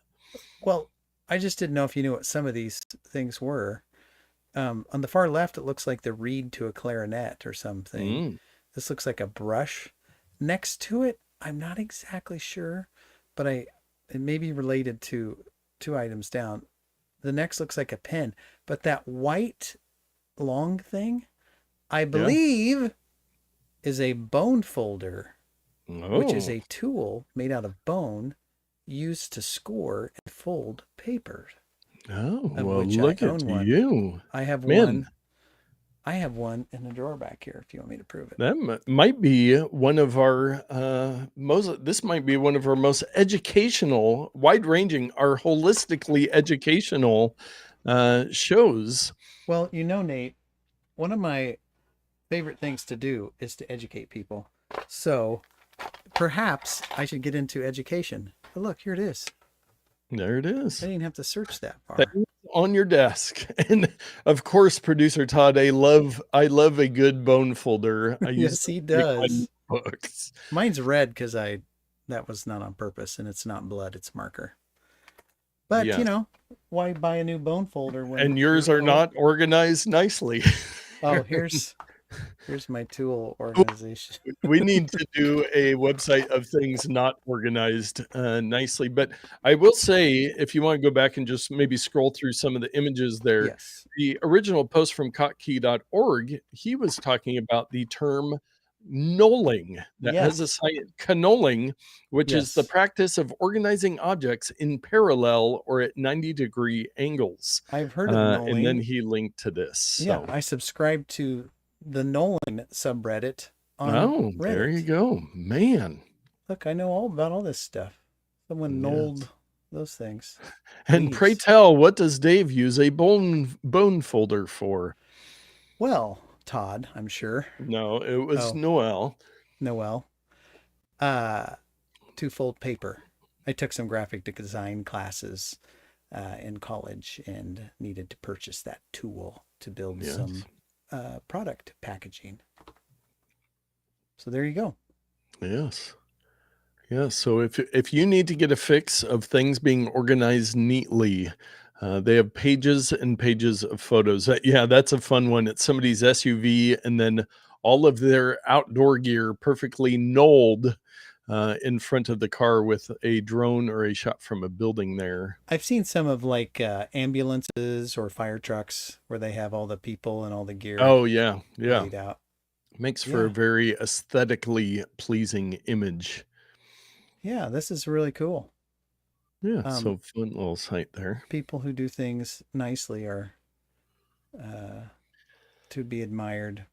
well, I just didn't know if you knew what some of these things were. On the far left, it looks like the reed to a clarinet or something. Mm, This looks like a brush. Next to it, I'm not exactly sure, but it may be related to two items down. The next looks like a pen, but that white long thing, I yeah. believe, is a bone folder. which is Oh, a tool made out of bone used to score and fold paper, oh, of well, which I look at own one. you. I have Man, one. I have one in the drawer back here if you want me to prove it. that might be one of our this might be one of our most educational, wide-ranging, our holistically educational shows. Well, Nate, one of my favorite things to do is to educate people. So perhaps I should get into education. But look, here it is. There it is. I didn't have to search that far. Things on your desk. And of course, producer Todd, I love a good bone folder. I use Yes, he them to make does. my books. Mine's red because that was not on purpose, and it's not blood, it's marker. But Yes. why buy a new bone folder when And yours are not organized nicely. Oh, here's my tool organization. We need to do a website of things not organized nicely. But I will say, if you want to go back and just maybe scroll through some of the images there, Yes. the original post from kotkey.org, he was talking about the term knolling that has a Yes. science, cannoling, which is the Yes. practice of organizing objects in parallel or at 90-degree angles. I've heard of And then knolling. he linked to this. Yeah, So. I subscribe to the Nolan subreddit on Oh, there you Reddit. go. Man. Look, I know all about all this stuff. Someone Yes. knolled those things. And pray Leaves. tell, what does Dave use a bone folder for? Well, Todd, I'm sure. No, it was Oh. Noel. Noel. To fold paper. I took some graphic design classes in college and needed to purchase that tool to build Yes. some product packaging. So there you go. Yes. Yes. So if you need to get a fix of things being organized neatly, they have pages and pages of photos. Yeah, that's a fun one. It's somebody's SUV and then all of their outdoor gear perfectly knolled in front of the car with a drone or a shot from a building there. I've seen some of like ambulances or fire trucks where they have all the people and all the gear Oh, yeah. Yeah. laid out. Makes for a Yeah. very aesthetically pleasing image. Yeah, this is really cool. Yeah, so fun little site there. People who do things nicely are to be admired.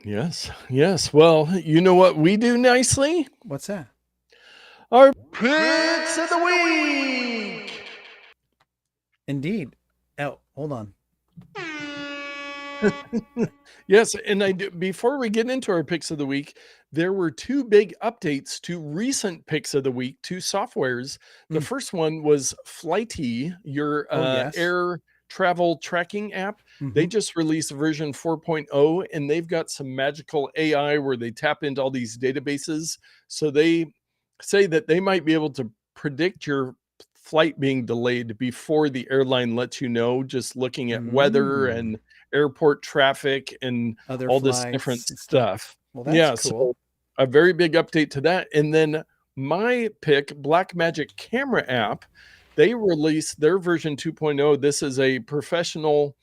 Yes, yes. Well, you know what we do nicely? What's that? Our picks of the week. Indeed. Oh, hold on. Yes, and I do, before we get into our picks of the week, there were two big updates to recent picks of the week, two softwares. The first one was Flighty, your yes. air travel tracking app. They just released version 4.0 and they've got some magical AI where they tap into all these databases. So they say that they might be able to predict your flight being delayed before the airline lets you know, just looking at weather and airport traffic and other all this different stuff. Well, that's Yeah, cool. so a very big update to that. And then my pick, Blackmagic Camera app, they released their version 2.0. This is a professional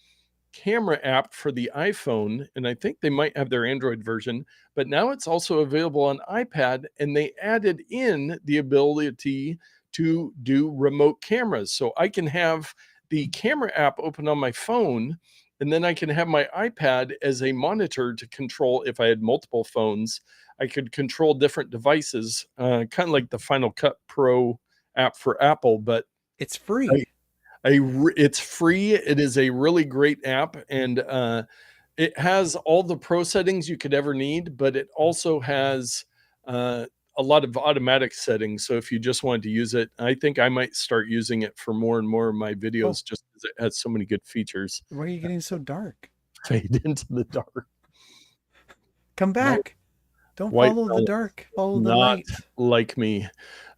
camera app for the iPhone, and I think they might have their Android version, but now it's also available on iPad, and they added in the ability to do remote cameras. So I can have the camera app open on my phone, and then I can have my iPad as a monitor to control. If I had multiple phones, I could control different devices, kind of like the Final Cut Pro app for Apple, but it's free. It's free. It is a really great app, and it has all the pro settings you could ever need, but it also has a lot of automatic settings. So if you just wanted to use it, I think I might start using it for more and more of my videos just because it has so many good features. Why are you getting so dark? Fade into the dark. Come back. Don't White follow the dark. Follow the not light. like me.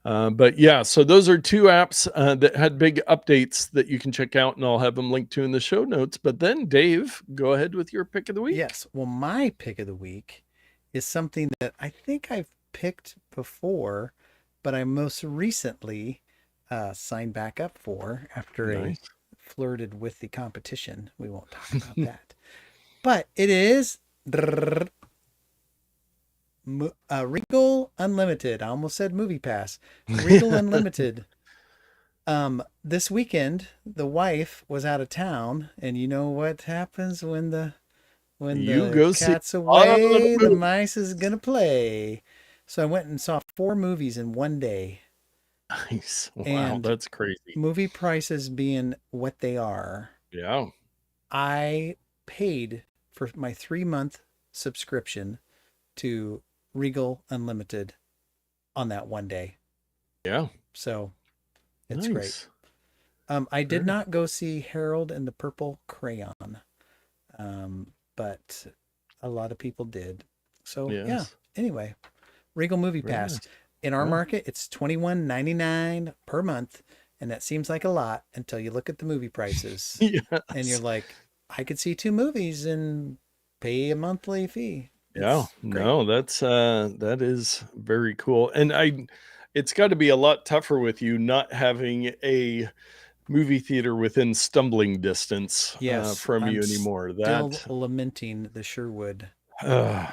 But yeah, so those are two apps that had big updates that you can check out, and I'll have them linked to in the show notes. But then, Dave, go ahead with your pick of the week. Yes. Well, my pick of the week is something that I think I've picked before, but I most recently signed back up for after I flirted with the competition. We won't talk about that. But it is Regal Unlimited. I almost said Movie Pass. Regal Unlimited. This weekend the wife was out of town, and you know what happens when You the go see cat's a lot of away, the movies. mice is gonna play. So I went and saw 4 movies in one day, Nice. Wow, and that's crazy. movie prices being what they are, Yeah. I paid for my 3-month subscription to Regal Unlimited on that one day. Yeah. So it's great. Nice. I did Very not go see Harold and the Purple Crayon, but a lot of people did. So yeah. Yes. Anyway, Regal Movie Very Pass. nice. In our Yeah. market, it's $21.99 per month, and that seems like a lot until you look at the movie prices, and you're Yes. like, I could see 2 movies and pay a monthly fee. Yeah. It's great. No, that is very cool. And it's got to be a lot tougher with you not having a movie theater within stumbling distance Yes, from I'm you anymore. still That lamenting the Sherwood uh,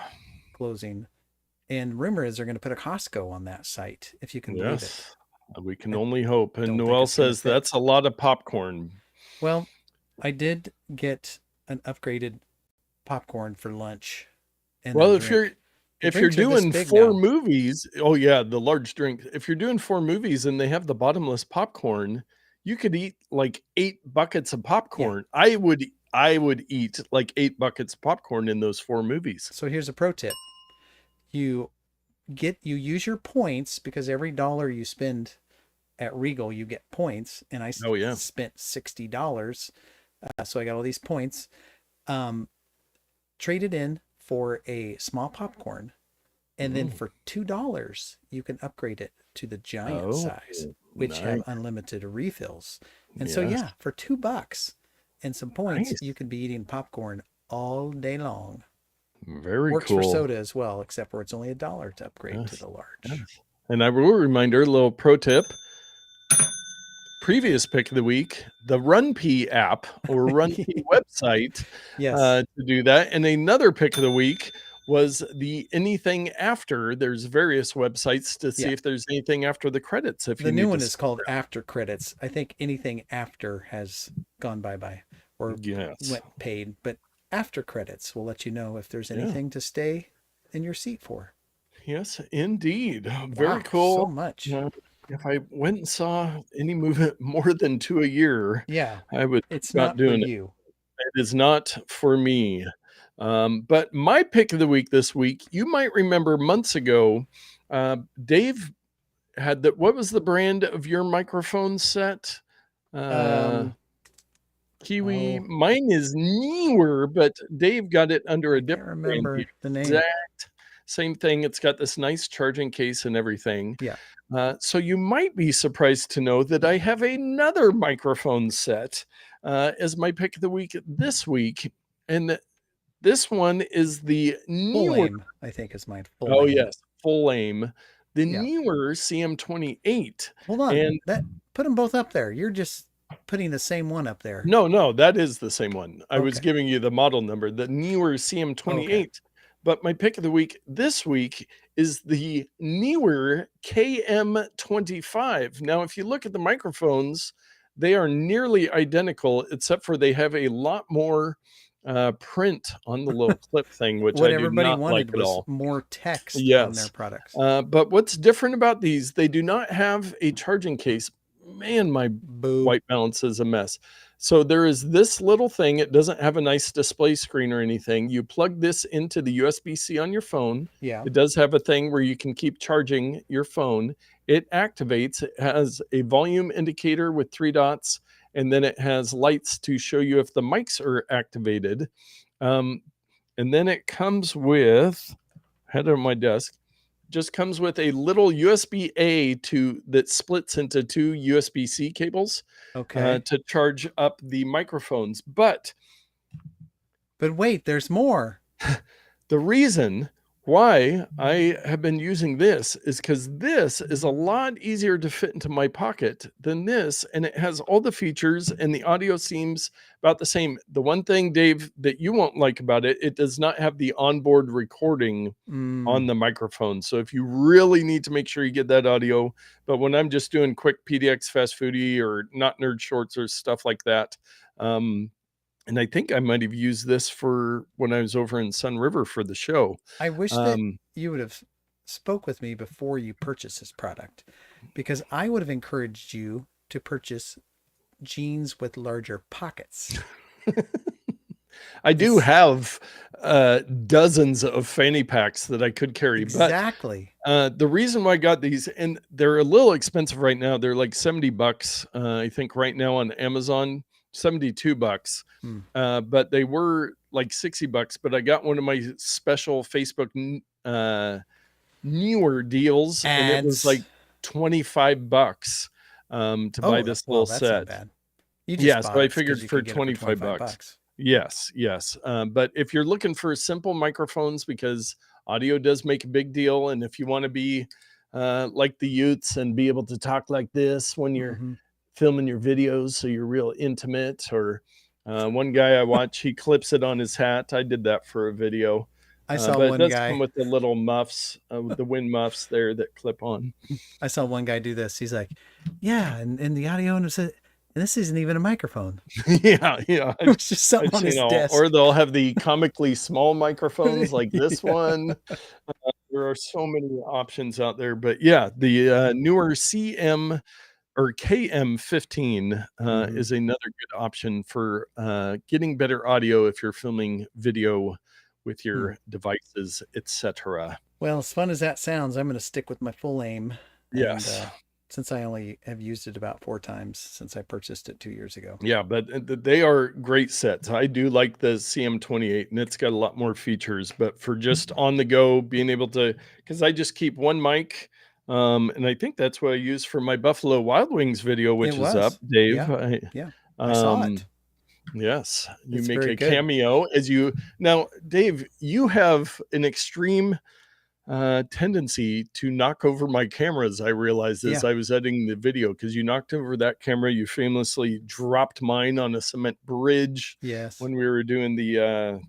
closing. And rumor is they're going to put a Costco on that site, if you can believe it. yes, we can I only hope. And don't think Noel it's going to says fit. that's a lot of popcorn. Well, I did get an upgraded popcorn for lunch and Well, a if drink. if you're drinks are this doing big 4 now. movies, oh yeah, the large drink. If you're doing 4 movies and they have the bottomless popcorn, you could eat like 8 buckets of popcorn. I would eat like 8 buckets of popcorn in those 4 movies. So here's a pro tip. You use your points, because every dollar you spend at Regal, you get points. And I Oh yeah. spent $60. So I got all these points. Traded in for a small popcorn. And then for $2, you can upgrade it to the giant size, which have nice. unlimited refills. And so, Yes. yeah, for $2 and some points, Nice. you could be eating popcorn all day long. Very Works cool. for soda as well, except for it's only $1 to upgrade to Yes. the large. Yes. And I will remind her, a little pro tip. Previous pick of the week, the RunP app or RunP website Yes. to do that. And another pick of the week was the anything after. There's various websites to see Yeah. if there's anything after the credits. If The you new need one to is called After Credits. I think anything after has gone bye-bye or yes. went paid, but After Credits will let you know if there's Yeah. anything to stay in your seat for. Yes, indeed. Very Wow, cool. so much. If I went and saw any movie more than 2 a year, Yeah, I would it's not not for doing it. you. It is not for me. But my pick of the week this week, you might remember months ago, Dave had what was the brand of your microphone set? Kiwi. Oh, Mine is NEEWER, but Dave got it under a I can't different brand. remember the name. Exact same thing. It's got this nice charging case and everything. Yeah. So you might be surprised to know that I have another microphone set as my pick of the week this week. And this one is the Full NEEWER. aim, I think is mine. Full Oh, aim. yes. Full aim. The Yeah. NEEWER CM28. Hold on. And Put them both up there. You're just putting the same one up there. no, that is the same one. I was Okay. giving you the model number, the NEEWER CM28. Okay. But my pick of the week this week is the NEEWER KM25. Now, if you look at the microphones, they are nearly identical, except for they have a lot more print on the little clip thing, which What I do everybody not like wanted at was all. more text on Yes. their products. But what's different about these, they do not have a charging case. Man, my Boo. white balance is a mess. So there is this little thing. It doesn't have a nice display screen or anything. You plug this into the USB-C on your phone. Yeah. It does have a thing where you can keep charging your phone. It activates. It has a volume indicator with 3 dots, and then it has lights to show you if the mics are activated. And then it comes with, head on my desk, just comes with a little USB-A that splits into 2 USB-C cables to charge up the microphones. But wait, there's more. the reason why I have been using this is because this is a lot easier to fit into my pocket than this, and it has all the features, and the audio seems about the same. The one thing, Dave, that you won't like about it, it does not have the onboard recording on the microphone. So if you really need to make sure you get that audio, but when I'm just doing quick PDX fast foodie or not nerd shorts or stuff like that, and I think I might have used this for when I was over in Sun River for the show. I wish that you would have spoke with me before you purchased this product, because I would have encouraged you to purchase jeans with larger pockets. I do have dozens of fanny packs that I could carry. Exactly. But the reason why I got these, and they're a little expensive right now. They're like $70, I think, right now on Amazon. $72, but they were like $60. But I got one of my special Facebook NEEWER deals, and it was like $25 to buy this little that's set. Not bad. You just so I figured for $25. Yes. But if you're looking for simple microphones, because audio does make a big deal, and if you want to be like the youths and be able to talk like this when you're filming your videos, so you're real intimate, or one guy I watch, he clips it on his hat. I did that for a video. I saw but one it does guy come with the little muffs, with the wind muffs there that clip on. I saw one guy do this. He's like, yeah, and the audio, and this isn't even a microphone. yeah. It was just something on his desk. Or they'll have the comically small microphones like this one. There are so many options out there, but yeah, the newer CM or KM15 is another good option for getting better audio if you're filming video with your devices, etc. Well, as fun as that sounds, I'm going to stick with my full aim. Yes. And, since I only have used it about 4 times since I purchased it 2 years ago. Yeah, but they are great sets. I do like the CM28, and it's got a lot more features, but for just on the go, being able to, because I just keep one mic, and I think that's what I use for my Buffalo Wild Wings video, which is up, Dave. Yeah, I saw it. Yes, you It's make very a good. cameo as you now, Dave. You have an extreme tendency to knock over my cameras. I realized as I was editing the video, because you knocked over that camera. You famously dropped mine on a cement bridge. Yes. When we were doing the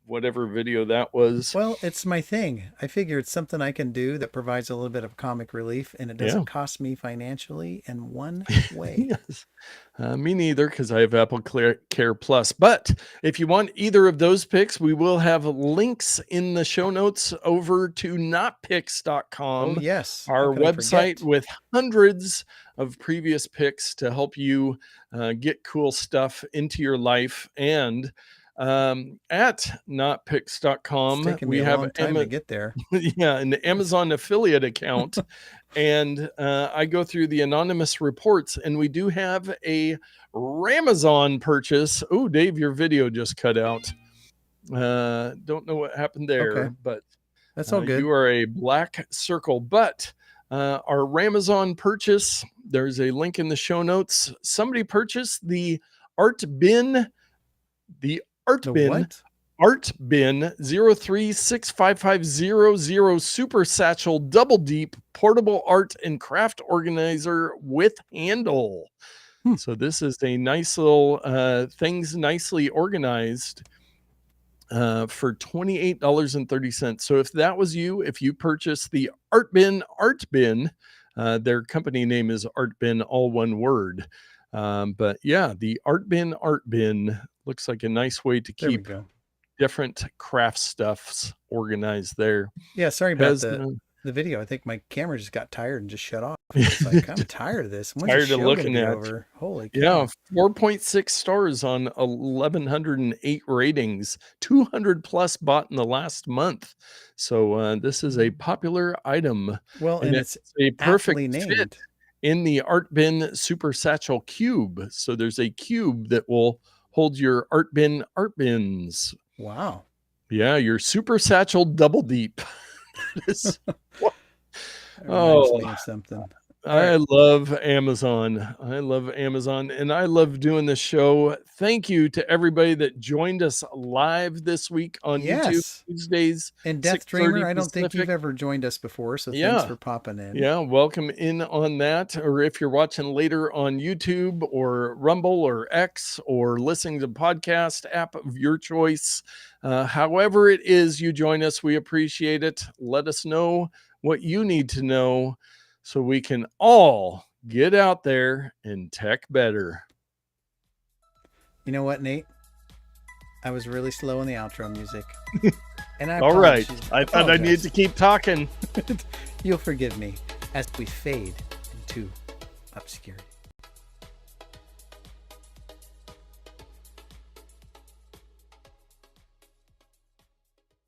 whatever video that was. Well, it's my thing. I figure it's something I can do that provides a little bit of comic relief, and it doesn't cost me financially in one way. Yes. Me neither, because I have Apple Care Plus. But if you want either of those picks, we will have links in the show notes over to notpicks.com. Oh, yes. Our website with hundreds of previous picks to help you get cool stuff into your life. And at notpicks.com, we have a long time to get there. an Amazon affiliate account. And I go through the anonymous reports, and we do have a Ramazon purchase. Oh, Dave, your video just cut out. Don't know what happened there, but that's all good. You are a black circle. But our Ramazon purchase, there's a link in the show notes. Somebody purchased the Art Bin. Art Bin 0365500 Super Satchel Double Deep Portable Art and Craft Organizer with handle. So this is a nice little things nicely organized for $28.30. So if that was you, if you purchased the Art Bin, their company name is Art Bin, all one word. But yeah, the Art Bin looks like a nice way to keep different craft stuffs organized there. Yeah, sorry about the video. I think my camera just got tired and just shut off. It's like, I'm tired of this. Tired of looking at over? Holy cow. Yeah, 4.6 stars on 1,108 ratings, 200 plus bought in the last month. So this is a popular item. Well, and it's a perfect named. fit in the Art Bin Super Satchel Cube. So there's a cube that will hold your Art Bins. Wow. Yeah, your Super Satchel Double Deep. Reminds me of something. I love Amazon. I love Amazon, and I love doing this show. Thank you to everybody that joined us live this week on YouTube, Yes. Tuesdays, And Death 6:30 Dreamer, I don't think you've Pacific. ever joined us before, so thanks Yeah. for popping in. Yeah, welcome in on that. Or if you're watching later on YouTube or Rumble or X or listening to the podcast app of your choice, however it is you join us, we appreciate it. Let us know what you need to know so we can all get out there and tech better. You know what, Nate? I was really slow in the outro music. And I All right. apologize. I thought I needed to keep talking. You'll forgive me as we fade into obscurity.